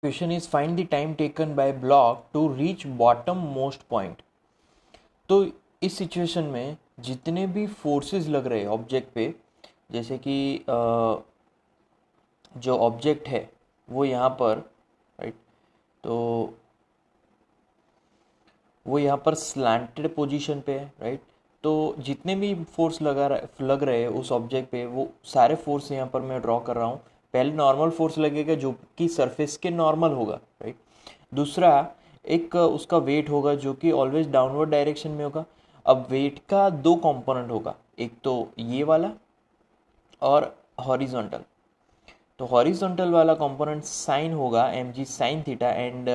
Question is find the time taken by block to reach bottom most point. तो इस situation में जितने भी फोर्सेस लग रहे हैं ऑब्जेक्ट पे, जैसे कि जो ऑब्जेक्ट है वो यहाँ पर, राइट, तो वो यहाँ पर स्लैंटेड पोजीशन पे है, राइट। तो जितने भी फोर्स लग रहे हैं उस ऑब्जेक्ट पे, वो सारे फोर्स यहाँ पर मैं ड्रॉ कर रहा हूँ। पहले नॉर्मल फोर्स लगेगा जो कि सरफेस के नॉर्मल होगा, राइट। दूसरा एक उसका वेट होगा जो कि ऑलवेज डाउनवर्ड डायरेक्शन में होगा। अब वेट का दो कंपोनेंट होगा, एक तो ये वाला और हॉरिजॉन्टल। तो हॉरिजॉन्टल वाला कंपोनेंट साइन होगा M G sine theta, and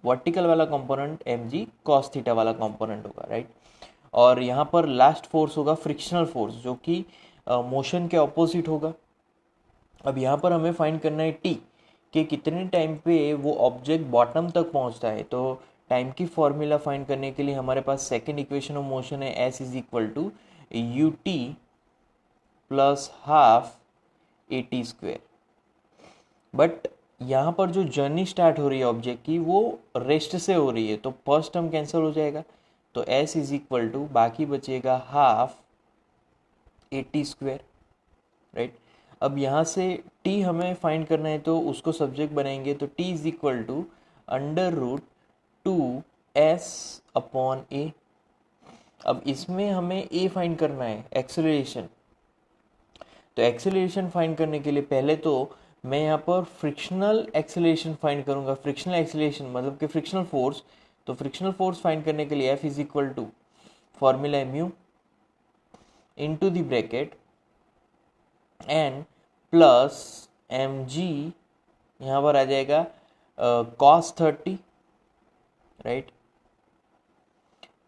vertical वाला component M G cos theta वाला कंपोनेंट होगा, राइट। और यहाँ पर लास्ट फोर्स होगा फ्रिक्शनल फोर्स जो कि मोशन के ऑपोजिट होगा। अब यहाँ पर हमें फाइंड करना है टी, कि कितने टाइम पे वो ऑब्जेक्ट बॉटम तक पहुँचता है। तो टाइम की फॉर्मूला फाइंड करने के लिए हमारे पास सेकेंड इक्वेशन ऑफ मोशन है S is equal to U T plus half A T square. But यहाँ पर जो जर्नी स्टार्ट हो रही है ऑब्जेक्ट की वो रेस्ट से हो रही है, तो फर्स्ट टर्म कैंसिल हो जाएगा। तो एस इज इक्वल टू बाकी बचेगा half A T square, right. अब यहाँ से t हमें फाइंड करना है तो उसको सब्जेक्ट बनाएंगे, तो t is equal to under root two S upon A. अब इसमें हमें a फाइंड करना है, एक्सेलरेशन। तो एक्सेलरेशन फाइंड करने के लिए पहले तो मैं यहाँ पर फ्रिक्शनल एक्सेलरेशन फाइंड करूँगा। फ्रिक्शनल एक्सेलरेशन मतलब कि फ्रिक्शनल फोर्स। तो फ्रिक्शनल फोर्स फाइंड करने के लिए F is equal to formula है mu into the bracket N plus M G, यहाँ पर आ जाएगा कॉस 30, राइट।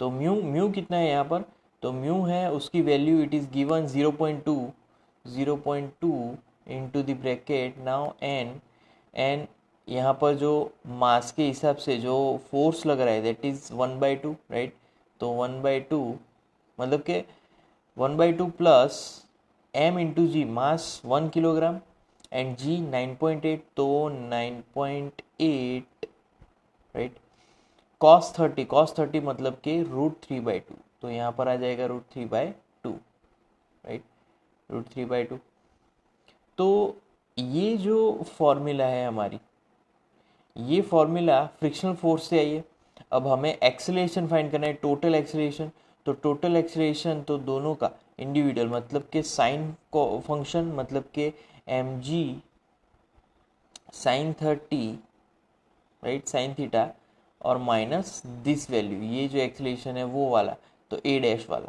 तो म्यू म्यू कितना है यहाँ पर, तो म्यू है उसकी value it is given 0.2 into the bracket now N. N यहाँ पर जो मास के हिसाब से जो फोर्स लग रहा है दैट इज़ 1/2, राइट। तो 1/2 मतलब कि 1/2 plus M into G, mass 1 kilogram, and G 9.8, तो 9.8, राइट। cos 30 मतलब कि √3/2, तो यहाँ पर आ जाएगा √3/2, राइट, √3/2। तो ये जो फॉर्मूला है हमारी, ये फॉर्मूला फ्रिक्शनल फोर्स से आई है। अब हमें एक्सेलरेशन फाइंड करना है, टोटल एक्सेलरेशन। तो टोटल एक्सेलरेशन तो दोनों का इंडिविजुअल मतलब कि साइन को फंक्शन मतलब कि M G sine 30, right, sine theta, और माइनस दिस वैल्यू, ये जो एक्सेलरेशन है वो वाला, तो ए डैश वाला,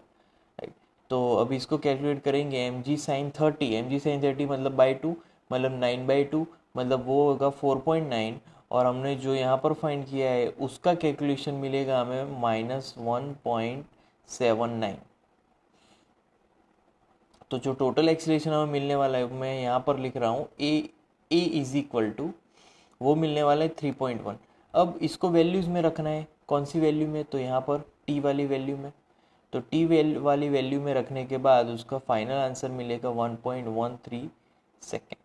राइट। तो अभी इसको कैलकुलेट करेंगे, एम जी साइन 30 मतलब बाई टू, मतलब 9/2, मतलब वो होगा 4.9। और हमने जो यहाँ पर फाइंड किया है उसका कैलकुलेशन मिलेगा हमें -1.79। तो जो टोटल एक्सेलरेशन हमें मिलने वाला है मैं यहाँ पर लिख रहा हूँ ए इज इक्वल टू, वो मिलने वाला है 3.1। अब इसको वैल्यूज़ में रखना है, कौन सी वैल्यू में, तो यहाँ पर टी वाली वैल्यू में। तो टी वाली वैल्यू में रखने के बाद उसका फाइनल आंसर मिलेगा 1.13 सेकेंड।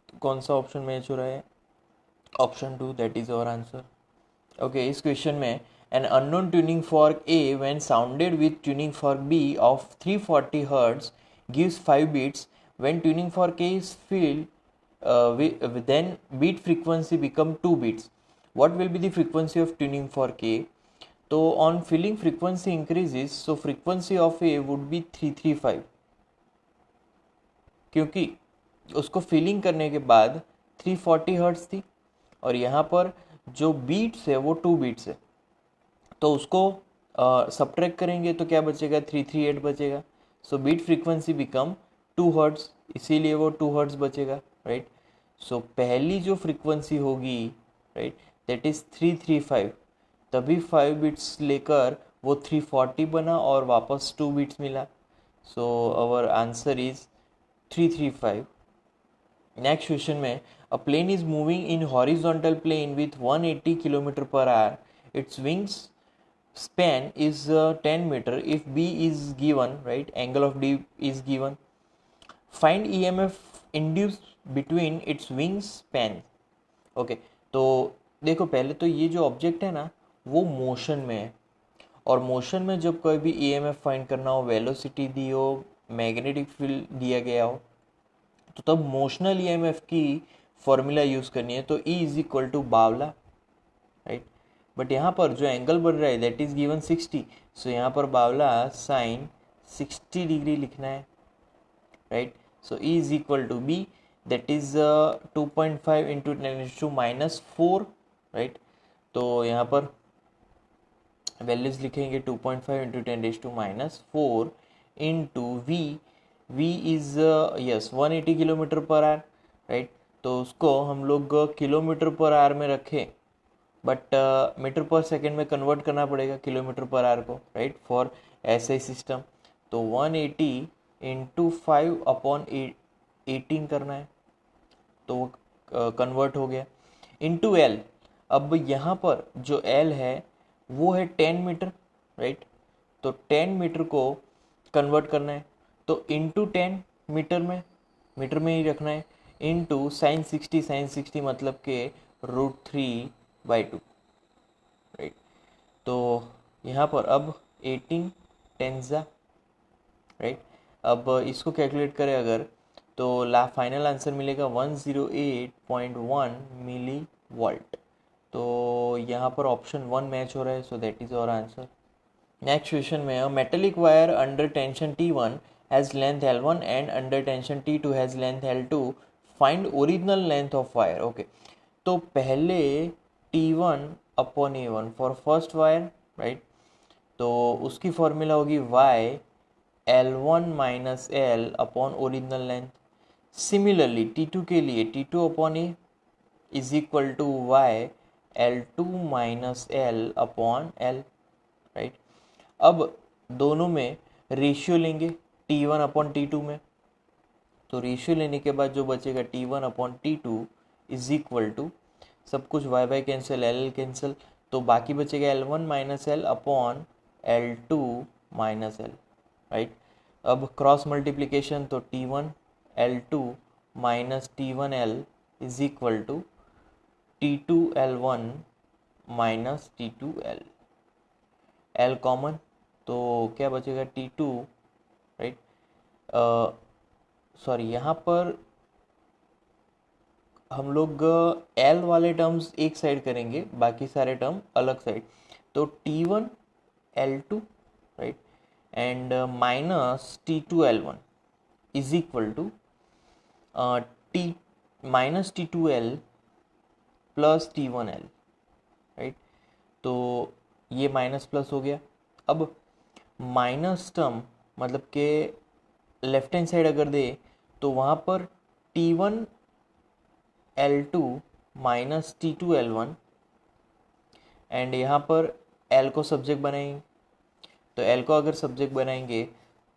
तो कौन सा ऑप्शन मैच हो रहा है, option 2, that is our answer. Okay, इस क्वेश्चन में an unknown tuning fork A when sounded with tuning fork B of 340 hertz gives 5 beats. When tuning fork A is filled, then beat frequency become 2 beats. What will be the frequency of tuning fork A? तो on filling frequency increases, so frequency of A would be 335, क्योंकि उसको filling करने के बाद 340 hertz थी और यहाँ पर जो बीट्स है वो 2 बीट्स है। तो उसको सब्ट्रैक्ट करेंगे तो क्या बचेगा, 338 बचेगा। सो बीट फ्रीक्वेंसी बिकम 2 हर्ट्ज, इसीलिए वो 2 हर्ट्ज बचेगा, राइट। सो पहली जो फ्रीक्वेंसी होगी, राइट, दैट इज 335, तभी 5 बिट्स लेकर वो 340 बना और वापस 2 बिट्स मिला। So our answer is 335। Next question में a plane is moving in horizontal plane with 180 kilometre per hour. Its wings span is 10 meter if B is given, right, angle of D is given. Find EMF induced between its wing span. Okay, तो देखो पहले तो ये जो object है ना वो motion में है, और मोशन में जब कोई भी ईएमएफ फाइंड करना हो, वेलोसिटी दी हो, मैग्नेटिक फील्ड दिया गया हो, तो तब मोशनल ईएमएफ की फॉर्मूला यूज़ करनी है, तो E इज इक्वल टू बावला, राइट। बट यहाँ पर जो एंगल बन रहा है दैट इज गिवन 60, सो यहाँ पर बावला साइन 60 डिग्री लिखना है, right. So E is equal to B, that is 2.5 into 10⁻⁻⁴, right. तो यहाँ पर वैल्यूज लिखेंगे 2.5 into 10⁻⁻⁴ into V, V is yes 180 kilometre per hour, right. तो उसको हम लोग किलोमीटर पर आवर में रखें, बट मीटर पर सेकेंड में कन्वर्ट करना पड़ेगा किलोमीटर पर आवर को, राइट, फॉर ऐसे सिस्टम। तो 180 इंटू 5/18 करना है, तो वो कन्वर्ट हो गया, इंटू एल। अब यहाँ पर जो एल है वो है 10 मीटर, राइट। तो 10 मीटर को कन्वर्ट करना है, तो इंटू 10 मीटर में ही रखना है, इंटू साइन 60, साइन 60 मतलब के √3/2, राइट। तो यहाँ पर अब 18 टेंजा, राइट। अब इसको कैलकुलेट करें अगर, तो फाइनल आंसर मिलेगा 108.1 मिली वोल्ट। तो यहाँ पर ऑप्शन 1 मैच हो रहा है, so that is our answer. Next question में, a metallic wire under tension T1 has length L1 and under tension T2 has length L2, find original length of wire. Okay, तो पहले T1/A1 for first wire, right. तो उसकी formula होगी y L1 minus L upon original length. Similarly T2 के लिए T2/A is equal to y L2 minus L upon L, right. अब दोनों में रेशियो लेंगे T1/T2 में, तो रेशियो लेने के बाद जो बचेगा T1/T2 इज इक्वल टू, सब कुछ y कैंसिल, L कैंसिल, तो बाकी बचेगा L1 minus L upon L2 minus L, right. अब क्रॉस मल्टीप्लिकेशन, तो T1L2 minus T1L is equal to T2L1 minus T2L, L common, तो क्या बचेगा T2, राइट। सॉरी, यहाँ पर हम लोग L वाले टर्म्स एक साइड करेंगे, बाकी सारे टर्म अलग साइड, तो T1L2, right, and minus T2L1 is equal to T minus T2L plus T1L, right. तो ये माइनस प्लस हो गया। अब माइनस टर्म मतलब के लेफ्ट हैंड साइड अगर दे, तो वहाँ पर T1L2 माइनस T2L1, एंड यहाँ पर L को सब्जेक्ट बनाएंगे, तो L को अगर सब्जेक्ट बनाएंगे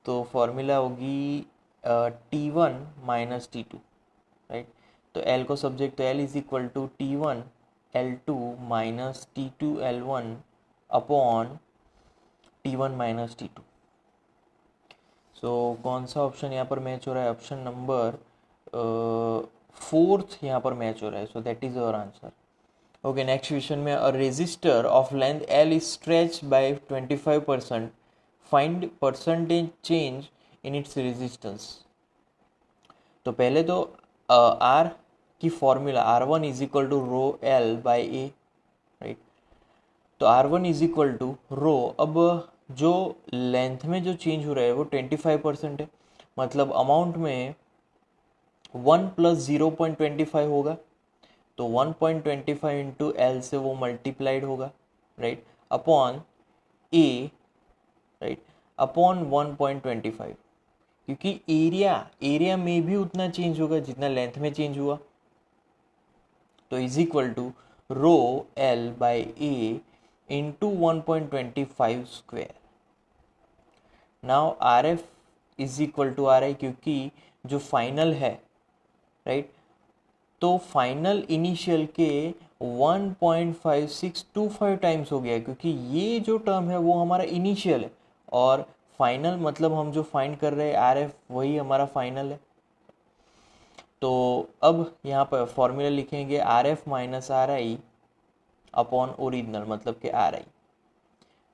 तो फॉर्मूला होगी T1 माइनस T2, राइट। तो L को सब्जेक्ट, तो L is equal to T1L2 minus T2L1 upon T1 minus T2। So कौन सा ऑप्शन यहाँ पर मैच हो रहा है? ऑप्शन नंबर 4th यहाँ पर मैच हो रहा है, so that is our answer. Okay, next question में, a resistor of length L is stretch by 25%, find percentage change in its resistance. तो पहले तो R की formula R1 is equal to ρL/A, right. तो R1 is equal to रो, अब जो length में जो चेंज हो रहा है वो 25% है, मतलब अमाउंट में 1 प्लस 0.25 होगा, तो 1.25 इंटू L से वो मल्टीप्लाइड होगा, right, upon A, right, upon 1.25, क्योंकि एरिया में भी उतना चेंज होगा जितना लेंथ में चेंज हुआ, तो is equal to ρL/A into 1.25 square. Now RF is equal to RI, क्योंकि जो फाइनल है, राइट, तो फाइनल इनिशियल के 1.5625 टाइम्स हो गया है, क्योंकि ये जो टर्म है वो हमारा इनिशियल है, और फाइनल मतलब हम जो फाइंड कर रहे हैं RF वही हमारा फाइनल है। तो अब यहाँ पर फॉर्मूला लिखेंगे R F minus are I upon original, मतलब कि आर आई।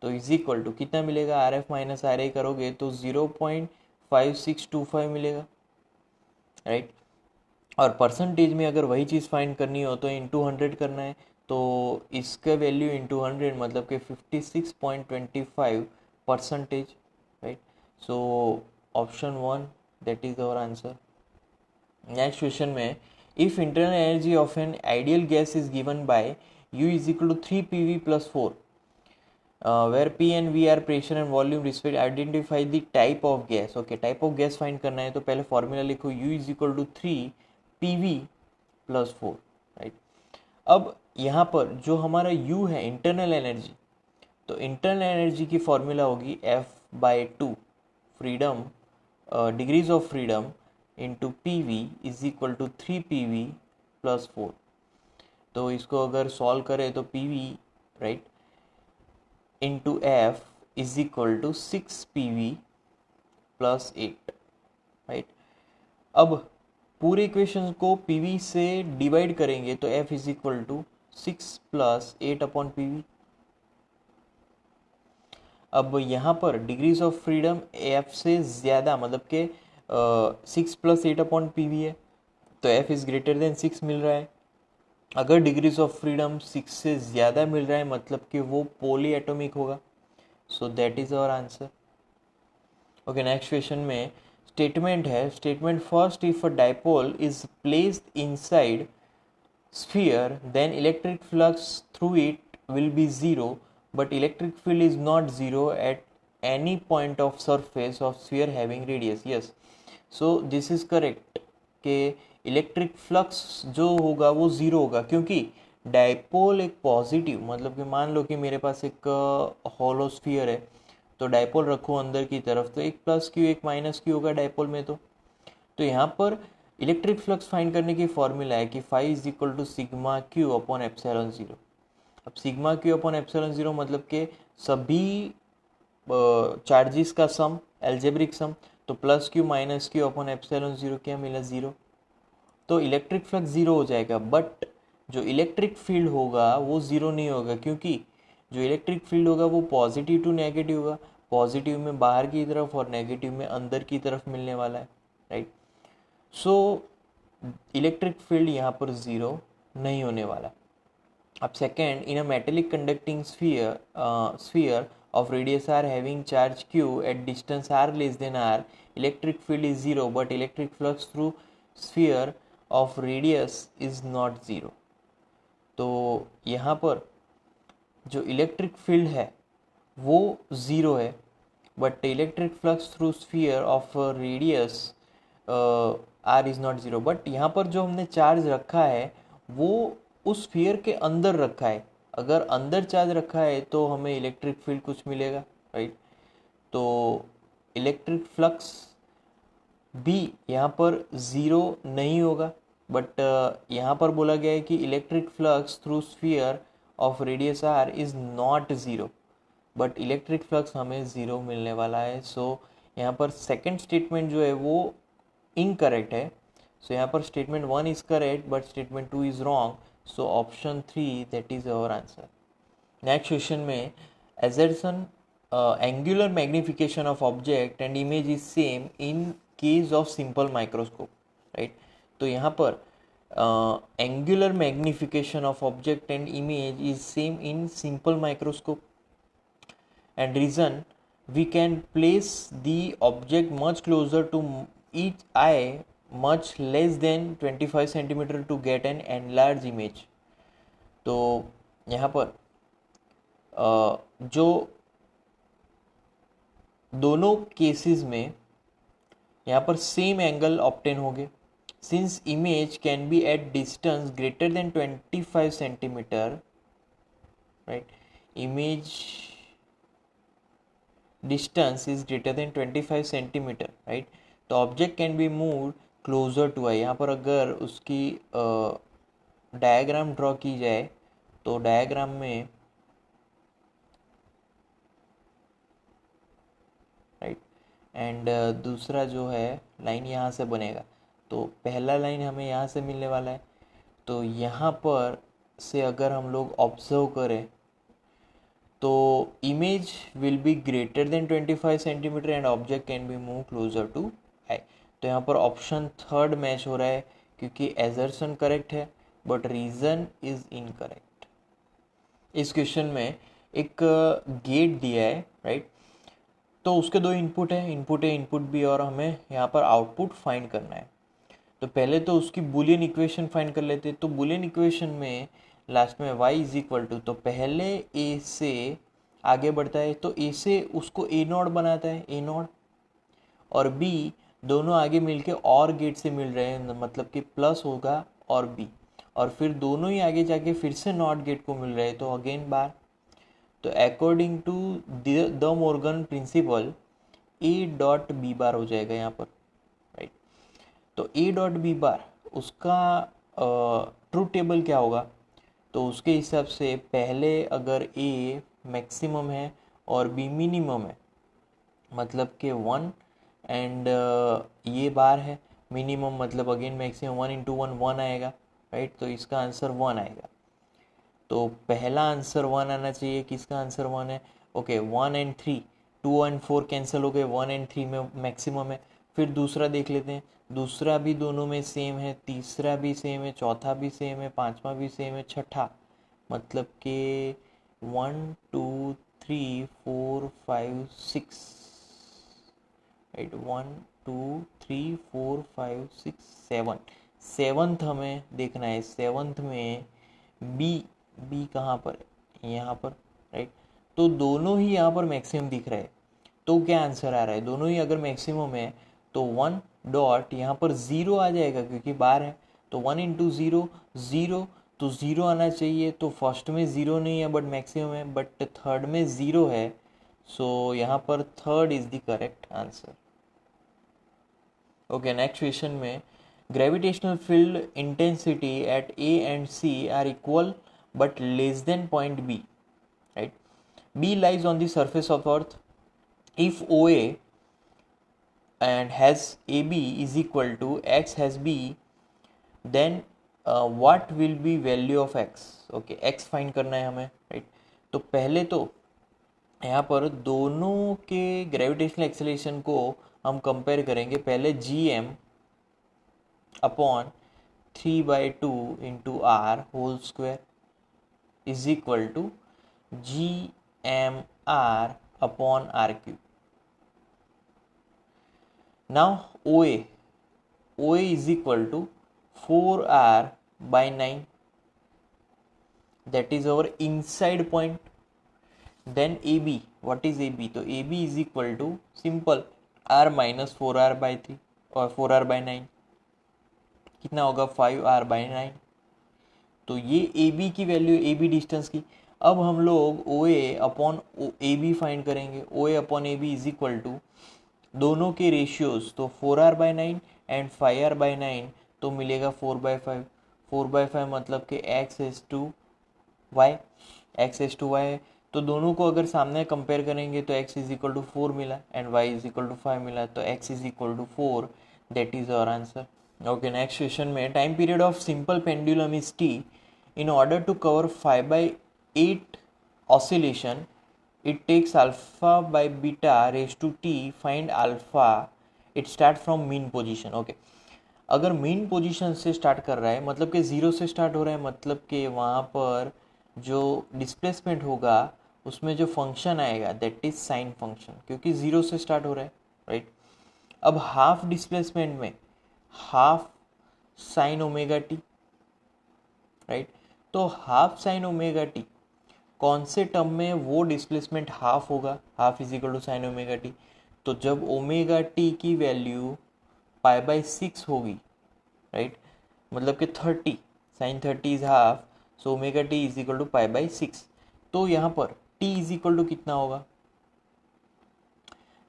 तो इज इक्वल टू कितना मिलेगा, आर एफ माइनस आर आई करोगे तो 0.5625 मिलेगा, राइट। और परसेंटेज में अगर वही चीज़ फाइंड करनी हो तो इंटू 100 करना है, तो इसका वैल्यू इंटू 100 मतलब कि 56.25%, राइट। So option 1 that is our answer. Next question में, if internal energy of an ideal gas is given by U is equal to 3 PV plus 4, where P and V are pressure and volume respect, identify the type of gas। Okay, type of gas find करना है तो पहले formula लिखो U is equal to 3 PV plus 4, right. अब यहाँ पर जो हमारा U है इंटरनल एनर्जी, तो इंटरनल एनर्जी की फॉर्मूला होगी F/2 freedom, degrees of freedom into PV is equal to 3 PV plus 4। तो इसको अगर सॉल्व करें तो PV, right, into F is equal to 6 PV plus 8, right. अब पूरे इक्वेशन को PV से डिवाइड करेंगे तो F इज इक्वल टू 6 प्लस 8 अपॉन PV। अब यहाँ पर डिग्रीज ऑफ फ्रीडम F से ज़्यादा, मतलब कि 6 प्लस 8 अपॉन PV है, तो F इज़ ग्रेटर देन 6 मिल रहा है। अगर डिग्रीज ऑफ फ्रीडम 6 से ज़्यादा मिल रहा है मतलब कि वो पोली एटॉमिक होगा। So that is our answer. Okay, next question में स्टेटमेंट है, statement first, if a dipole is placed inside sphere then electric flux through it will be zero, but electric field is not zero at any point of surface of sphere having radius। yes, so this is correct कि electric flux जो होगा वो zero होगा, क्योंकि dipole एक positive, मतलब कि मान लो कि मेरे पास एक हॉलो स्फीयर है, तो डाइपोल रखो अंदर की तरफ, तो एक प्लस क्यू एक माइनस क्यू होगा डाइपोल में। तो यहाँ पर इलेक्ट्रिक फ्लक्स फाइंड करने की फॉर्मूला है कि phi is equal to sigma Q upon epsilon zero. अब sigma Q upon epsilon zero मतलब कि सभी चार्जेस का सम, एल्जेब्रिक सम, तो plus Q minus Q upon epsilon zero क्या मिला, जीरो। तो इलेक्ट्रिक फ्लक्स जीरो हो जाएगा, बट जो इलेक्ट्रिक फील्ड होगा वो जीरो नहीं होगा, क्योंकि जो इलेक्ट्रिक फील्ड होगा वो पॉजिटिव टू नेगेटिव होगा, पॉजिटिव में बाहर की तरफ और नेगेटिव में अंदर की तरफ मिलने वाला है, राइट। सो इलेक्ट्रिक फील्ड यहाँ पर ज़ीरो नहीं होने वाला। अब second, in a metallic conducting sphere of radius r having charge q at distance r less than r, electric field is zero but electric flux through sphere of radius is not zero। तो यहाँ पर जो electric field है वो zero है, but electric flux through sphere of radius R is not zero. But यहाँ पर जो हमने चार्ज रखा है वो उस स्फीयर के अंदर रखा है, अगर अंदर चार्ज रखा है तो हमें इलेक्ट्रिक फील्ड कुछ मिलेगा, राइट। तो इलेक्ट्रिक फ्लक्स भी यहाँ पर ज़ीरो नहीं होगा, बट यहाँ पर बोला गया है कि electric flux through sphere of radius R is not zero, but electric flux हमें ज़ीरो मिलने वाला है। सो यहाँ पर सेकंड स्टेटमेंट जो है वो इनकरेक्ट है। सो यहाँ पर statement 1 is correct but statement 2 is wrong. So option 3 that is our answer. Next question में, assertion angular magnification of object and image is same in case of simple microscope, right। तो यहाँ पर angular magnification of object and image is same in simple microscope, and reason, we can place the object much closer to each eye much less than 25 centimeter to get an enlarged image। तो यहाँ पर जो दोनों cases में यहाँ पर same angle obtain होंगे, since image can be at distance greater than 25 centimetre, right. Image distance is greater than 25 centimetre, right. तो object can be move closer to eye. यहाँ पर अगर उसकी डायग्राम ड्रॉ की जाए तो डायग्राम में, राइट, एंड दूसरा जो है लाइन यहाँ से बनेगा, तो पहला लाइन हमें यहाँ से मिलने वाला है, तो यहाँ पर से अगर हम लोग ऑब्जर्व करें तो image will be greater than 25 centimetre and object can be move closer to eye. तो यहाँ पर ऑप्शन थर्ड मैच हो रहा है क्योंकि एजर्सन करेक्ट है बट रीज़न इज इनकरेक्ट। इस क्वेश्चन में एक गेट दिया है, राइट, तो उसके दो इनपुट है, इनपुट बी, और हमें यहाँ पर आउटपुट फाइंड करना है। तो पहले तो उसकी बुलियन इक्वेशन फाइंड कर लेते हैं। तो बुलियन इक्वेशन में लास्ट में y इज इक्वल टू, तो पहले a से आगे बढ़ता है तो a से उसको a नॉट बनाता है, a नॉट, और b दोनों आगे मिलके और गेट से मिल रहे हैं, मतलब कि प्लस होगा और b, और फिर दोनों ही आगे जाके फिर से नॉट गेट को मिल रहे हैं तो अगेन बार। तो according to de Morgan principle a dot b bar हो जाएगा यहाँ पर, राइट। तो a डॉट बी बार उसका ट्रूथ टेबल क्या होगा, तो उसके हिसाब से पहले अगर a मैक्सिमम है और b मिनिमम है, मतलब कि 1 एंड ये बार है, मिनिमम मतलब अगेन मैक्सिमम 1 इंटू 1 1 आएगा, राइट। तो इसका आंसर 1 आएगा। तो पहला आंसर 1 आना चाहिए, किसका आंसर 1 है, ओके। 1 एंड 3, 2 एंड 4 कैंसिल हो गए, 1 एंड 3 में मैक्सिमम है। फिर दूसरा देख लेते हैं, दूसरा भी दोनों में सेम है, तीसरा भी सेम है, चौथा भी सेम है, पांचवा भी सेम है, छठा मतलब कि 1 2 3 4 5 6, राइट, 1 2 3 4 5 6 7, सेवंथ हमें देखना है। सेवंथ में बी, बी कहाँ पर है, यहाँ पर, राइट। तो दोनों ही यहाँ पर मैक्सिमम दिख रहे हैं, तो क्या आंसर आ रहा है, दोनों ही अगर मैक्सिमम है तो 1 डॉट यहाँ पर 0 आ जाएगा क्योंकि बार है। तो 1 इंटू 0 0, तो 0 आना चाहिए। तो फर्स्ट में 0 नहीं है बट मैक्सिमम है, बट थर्ड में 0 है, सो यहाँ पर third is the correct answer. Okay, next question में gravitational field intensity at A and C are equal but less than point B, right? B lies on the surface of Earth. If OA and has AB is equal to X has B, then what will be value of X? Okay, X find करना है हमें, right? तो पहले तो यहाँ पर दोनों के ग्रेविटेशनल एक्सेलरेशन को हम कंपेयर करेंगे। पहले GM upon 3/2 into R whole square is equal to GMR upon RQ. Now OA is equal to 4R by 9. That is our inside point. Then AB, what is AB? तो AB is equal to simple R minus 4R by 3 और 4R by 9 कितना होगा 5R by 9। तो ये AB की value, AB distance की। अब हम लोग OA अपॉन AB फाइंड करेंगे। OA upon AB is equal to दोनों के रेशियोज, तो 4R by 9 and 5R by 9, तो मिलेगा 4/5। 4/5 मतलब कि x is to y, तो दोनों को अगर सामने कंपेयर करेंगे तो x इज इक्वल टू 4 मिला and y is equal to 5 मिला, तो x is equal to 4, that is our answer. Okay, next question में time period of simple pendulum is t. In order to cover 5/8 oscillation, it takes alpha by beta raised to t. Find alpha. It start from mean position. Okay. अगर mean position से start कर रहा है मतलब कि 0 से start हो रहा है, मतलब कि वहाँ पर जो डिस्प्लेसमेंट होगा उसमें जो फंक्शन आएगा दैट इज साइन फंक्शन, क्योंकि 0 से स्टार्ट हो रहा है, राइट। अब हाफ डिस्प्लेसमेंट में half sine omega t, right. तो हाफ साइन ओमेगा टी कौन से टर्म में वो डिस्प्लेसमेंट हाफ होगा, half is equal to sine omega t. तो जब ओमेगा टी की वैल्यू π/6 होगी, राइट, मतलब कि 30, sine 30 is half, so omega T is equal to π/6। तो यहाँ पर टी इज इक्वल टू कितना होगा,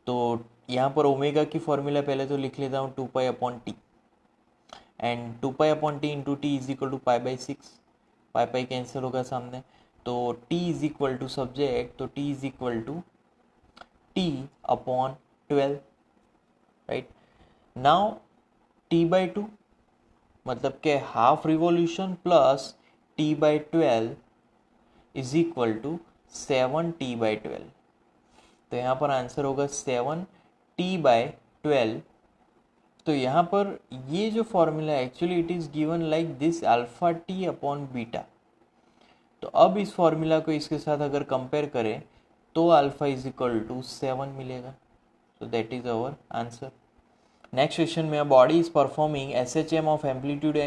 तो यहाँ पर ओमेगा की फॉर्मूला पहले तो लिख लेता हूँ 2π/t, and 2π/t into T is equal to π/6, pi cancel होगा सामने, तो t is equal to subject, तो t is equal to t upon 12, right. Now T/2 मतलब के half revolution plus T/12 is equal to 7T/12। तो यहाँ पर answer होगा 7T/12। तो यहाँ पर ये जो फॉर्मूला है actually it is given like this alpha T upon beta. तो अब इस फॉर्मूला को इसके साथ अगर कंपेयर करें तो अल्फा इज इक्वल टू 7 मिलेगा। So that is our answer. Next question में, a body is performing SHM of amplitude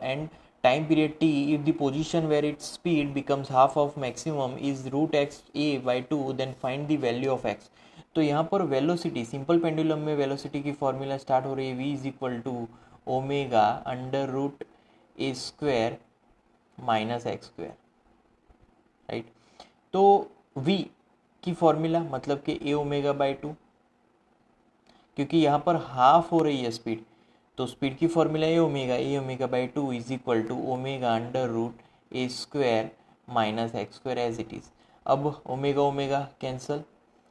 and time period t if the position where its speed becomes half of maximum is root x a by 2, then find the value of x. तो यहाँ पर velocity, simple pendulum में velocity की formula start हो रही है v is equal to omega under root a square minus x square, right. तो v की फॉर्मूला मतलब कि ए ओमेगा बाई 2, क्योंकि यहाँ पर हाफ हो रही है स्पीड, तो स्पीड की formula a omega by 2 is equal to omega under root a square minus x square as it is. अब ओमेगा ओमेगा कैंसल,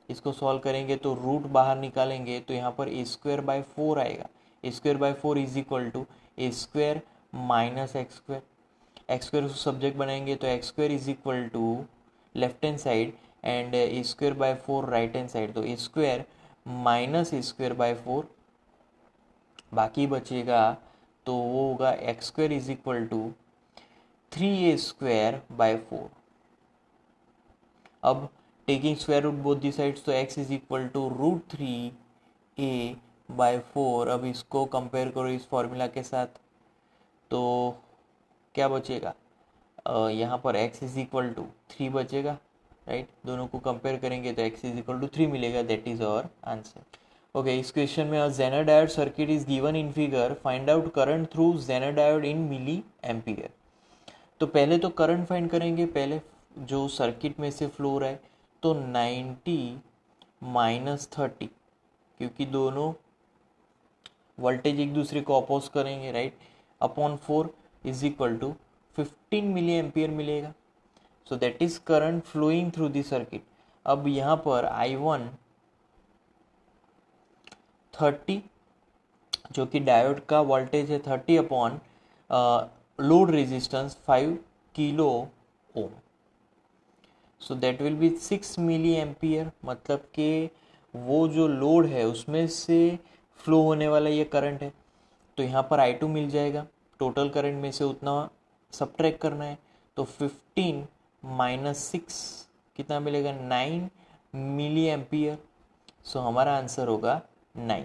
इसको सॉल्व करेंगे तो रूट बाहर निकालेंगे तो यहाँ पर ए स्क्वायर बाई 4 आएगा। A square by 4 is equal to A square minus x square. X square को सब्जेक्ट बनाएंगे तो X square is equal to left hand side and A square by 4 right hand side, तो A square minus A square by 4 बाकी बचेगा, तो वो होगा X square is equal to 3a square by 4। अब taking square root both the sides, तो x is equal to root 3a by 4। अब इसको कंपेयर करो इस फॉर्मूला के साथ, तो क्या बचेगा, यहाँ पर x इज इक्वल टू 3 बचेगा, राइट। दोनों को कंपेयर करेंगे तो x इज इक्वल टू 3 मिलेगा, that is our answer. Okay, इस क्वेश्चन में Zener diode circuit is given in figure, find out current through Zener diode in milliampere. तो पहले तो करंट फाइंड करेंगे, पहले जो सर्किट में से फ्लो रहा है, तो 90 माइनस 30, क्योंकि दोनों वोल्टेज एक दूसरे को अपोज करेंगे, right, upon 4 is equal to 15 milli ampere मिलेगा। So that is current flowing through the circuit. अब यहाँ पर I1 30, जो कि डायोड का वोल्टेज है 30 upon load resistance 5 kilo ohm, so that will be 6 milliampere. मतलब कि वो जो लोड है उसमें से फ्लो होने वाला ये करंट है, तो यहाँ पर I2 मिल जाएगा। टोटल करंट में से उतना सबट्रैक्ट करना है, तो 15 माइनस 6 कितना मिलेगा, 9 मिली एम्पियर। सो हमारा आंसर होगा 9।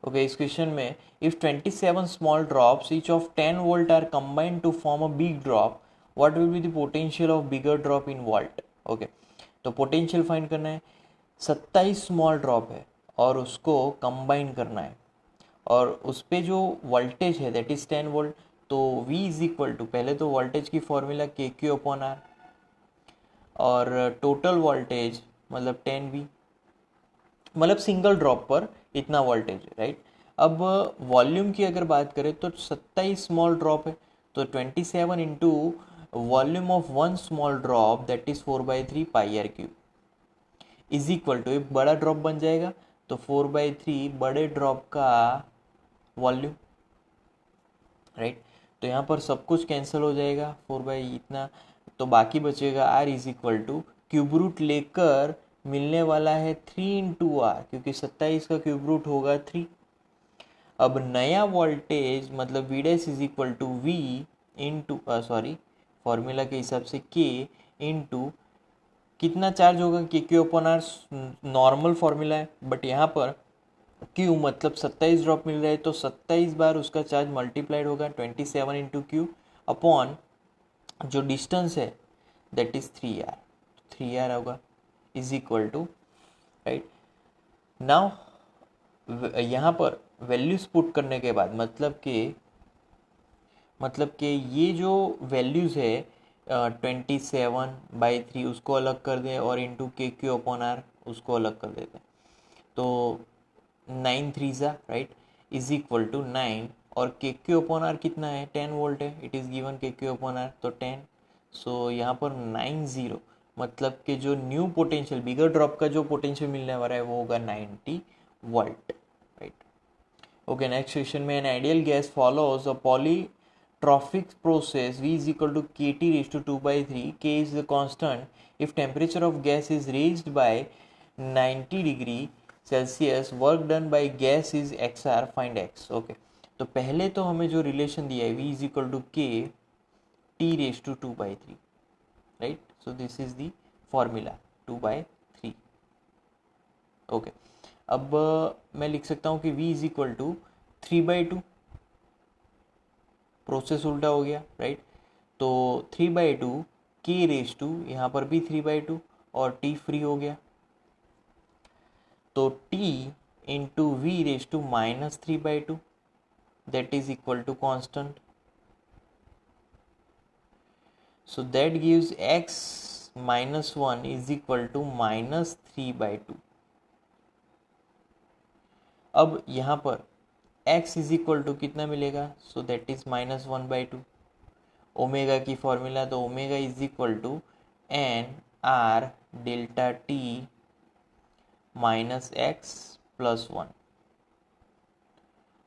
ओके, इस क्वेश्चन में if 27 small drops each of 10 volt are combined to form a big drop, what will be the potential of bigger drop in volt. Okay, तो पोटेंशियल फाइंड करना है। 27 small drop है और उसको combine करना है, और उस पर जो वोल्टेज है दैट इज 10 वोल्ट, तो V इज इक्वल टू, पहले तो वोल्टेज की फॉर्मूला KQ अपॉन R, और टोटल वोल्टेज मतलब 10V, मतलब सिंगल ड्रॉप पर इतना वोल्टेज, राइट। अब वॉल्यूम की अगर बात करें तो 27 स्मॉल ड्रॉप है, तो 27 into volume of one small drop that is 4/3 pi r cube is equal to, एक बड़ा ड्रॉप बन जाएगा तो 4/3 बड़े ड्रॉप का वॉल्यूम, राइट। तो यहाँ पर सब कुछ कैंसिल हो जाएगा, 4 इतना, तो बाकी बचेगा R is equal to cube root लेकर मिलने वाला है 3 इंटू आर, क्योंकि 27 का क्यूब रूट होगा 3। अब नया वोल्टेज मतलब V dash is equal to V into sorry formula के हिसाब से K इंटू कितना चार्ज होगा, K Q upon R, normal formula है, बट यहाँ पर Q मतलब 27 ड्रॉप मिल रहा है, तो 27 बार उसका चार्ज मल्टीप्लाइड होगा, 27 इंटू क्यू अपॉन जो डिस्टेंस है दैट इज 3R, 3R होगा is equal to, right. Now यहाँ पर वैल्यूज पुट करने के बाद मतलब कि ये जो वैल्यूज है 27/3 उसको अलग कर दें और इंटू KQ अपॉन R उसको अलग कर देते हैं, तो 9 3 राइट इज इक्वल टू 9, और KQ अपॉन R कितना है, 10 वोल्ट है, it is given KQ upon R, तो 10। सो यहाँ पर 90 मतलब कि जो न्यू पोटेंशियल बिगर ड्रॉप का जो पोटेंशियल मिलने वाला है वो होगा 90 volt, right. Okay, next question में an ideal gas follows a polytrophic process V is equal to kT raised to 2 by 3. K is the constant. If temperature of gas is raised by 90 degree Celsius, work done by gas is XR, find X. Okay, तो पहले तो हमें जो relation दिया है V is equal to K T raised to 2 by 3, right? So this is the formula 2 by 3. Okay, अब मैं लिख सकता हूँ कि V is equal to 3/2, process उल्टा हो गया, राइट? तो 3/2 K रेज टू, यहाँ पर भी 3/2 और T फ्री हो गया, तो T into V raise to -3/2 that is equal to constant. So that gives x -1 is equal to -3/2. अब यहाँ पर x इज इक्वल टू कितना मिलेगा? So that is -1/2. ओमेगा की फॉर्मूला, तो omega is equal to n R delta t minus x plus 1,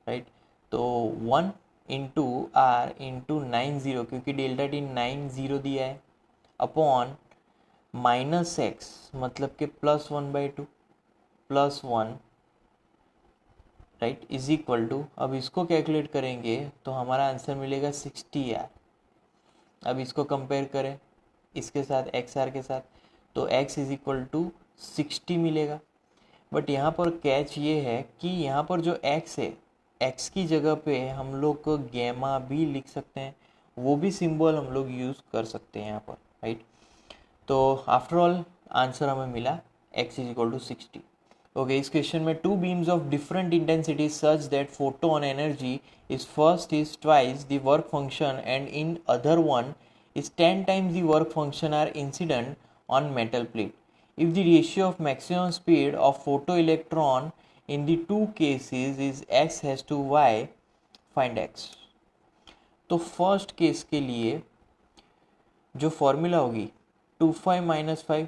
right? तो 1 into are into 90, क्योंकि delta T 90 दिया है, अपॉन माइनस एक्स मतलब कि +1/2 plus 1, right, is equal to, अब इसको कैलकुलेट करेंगे तो हमारा आंसर मिलेगा 60 आर. अब इसको कंपेयर करें इसके साथ, एक्स आर के साथ, तो x इज इक्वल टू 60 मिलेगा. बट यहाँ पर कैच ये है कि यहाँ पर जो x है, x की जगह पे हम लोग को गैमा भी लिख सकते हैं, वो भी सिंबल हम लोग यूज़ कर सकते हैं यहाँ पर, राइट? तो आफ्टर ऑल आंसर हमें मिला x is equal to 60. Okay, इस क्वेश्चन में two beams of different intensity such that photon energy is first is twice the work function and in other one is 10 times the work function are incident on metal plate. If the ratio of maximum speed of photoelectron in the two cases is x has to y, find x. तो first case के लिए जो formula होगी 2 - 5,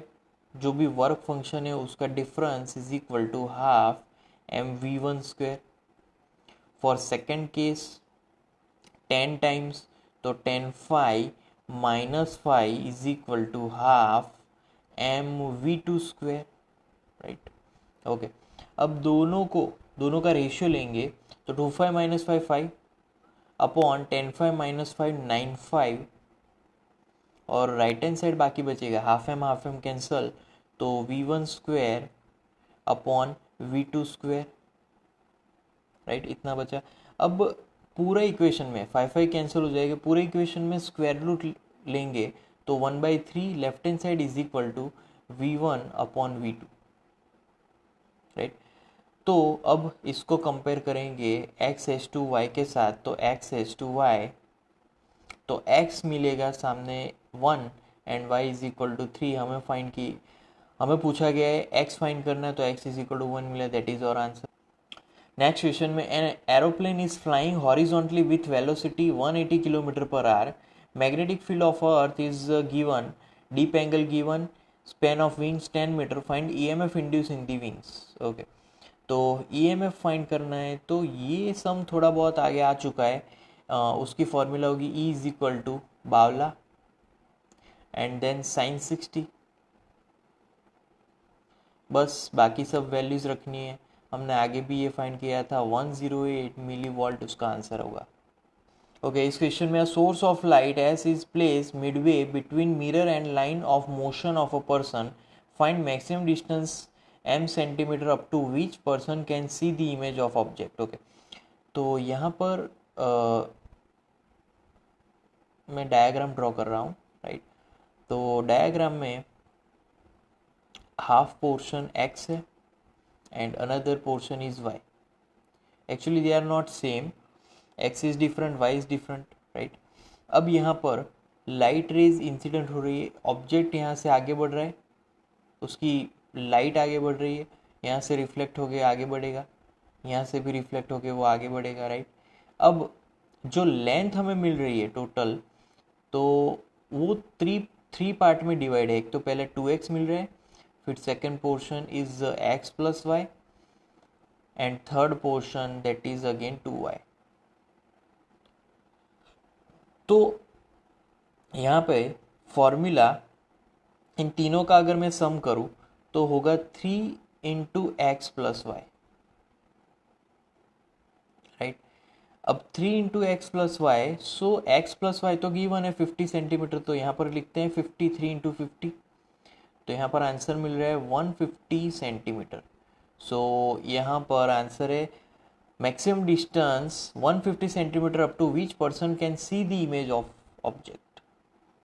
जो भी work function है उसका difference is equal to half mv1 square. For second case 10 times, तो 10 -5 is equal to half mv2 square, right? Okay, अब दोनों का रेशियो लेंगे तो 25 - 5 5 अपॉन 10 - 5 95, और राइट हैंड साइड बाकी बचेगा, हाफ एम कैंसल, तो v1 square upon v2 square, right? इतना बचा. अब पूरा इक्वेशन में 5 कैंसिल हो जाएगा, पूरे इक्वेशन में स्क्वायर रूट लेंगे तो 1/3 left hand side is equal to v1 upon v2, right? तो अब इसको कंपेयर करेंगे x एस टू वाई के साथ, तो x एस टू वाई, तो x मिलेगा सामने 1 and y is equal to 3. हमें पूछा गया है x फाइंड करना है, तो x इज इक्वल टू 1 मिला, that is our answer. Next question में an aeroplane is flying horizontally with velocity 180 km/h. Magnetic field of earth is given, dip angle given, span of wings 10 metre, find EMF induce in the wings. Okay, तो EMF find करना है, तो ये सम थोड़ा बहुत आगे आ चुका है. उसकी फॉर्मूला होगी E इज इक्वल टू बावला एंड देन साइन 60. बस बाकी सब वैल्यूज रखनी है. हमने आगे भी ये फाइंड किया था, 108 मिली वोल्ट उसका आंसर होगा. ओके, इस क्वेश्चन में source of light S is place midway between mirror and line of motion of a person, find maximum distance m centimetre up to which person can see the image of object. Okay, तो यहाँ पर मैं diagram draw कर रहा हूँ, right? तो diagram में half portion x है and another portion is y. Actually they are not same, x is different, y is different, right? अब यहाँ पर लाइट रेज इंसिडेंट हो रही है, ऑब्जेक्ट यहाँ से आगे बढ़ रहा है, उसकी लाइट आगे बढ़ रही है, यहाँ से रिफ्लेक्ट होके आगे बढ़ेगा, यहाँ से भी रिफ्लेक्ट होके वो आगे बढ़ेगा, राइट? अब जो लेंथ हमें मिल रही है टोटल, तो वो थ्री पार्ट में डिवाइड है. एक तो पहले 2x मिल रहा है, फिर second portion is x plus y, and third portion that is again 2y. तो यहाँ पे फॉर्मूला इन तीनों का अगर मैं सम करूँ तो होगा 3 × x + y, राइट. अब 3 × x + y, सो x + y तो गिवन है 50 सेंटीमीटर, तो यहाँ पर लिखते हैं 53 × 50. तो यहाँ पर आंसर मिल रहा है 150 सेंटीमीटर. सो यहाँ पर आंसर है maximum distance 150 centimetre up to which person can see the image of object.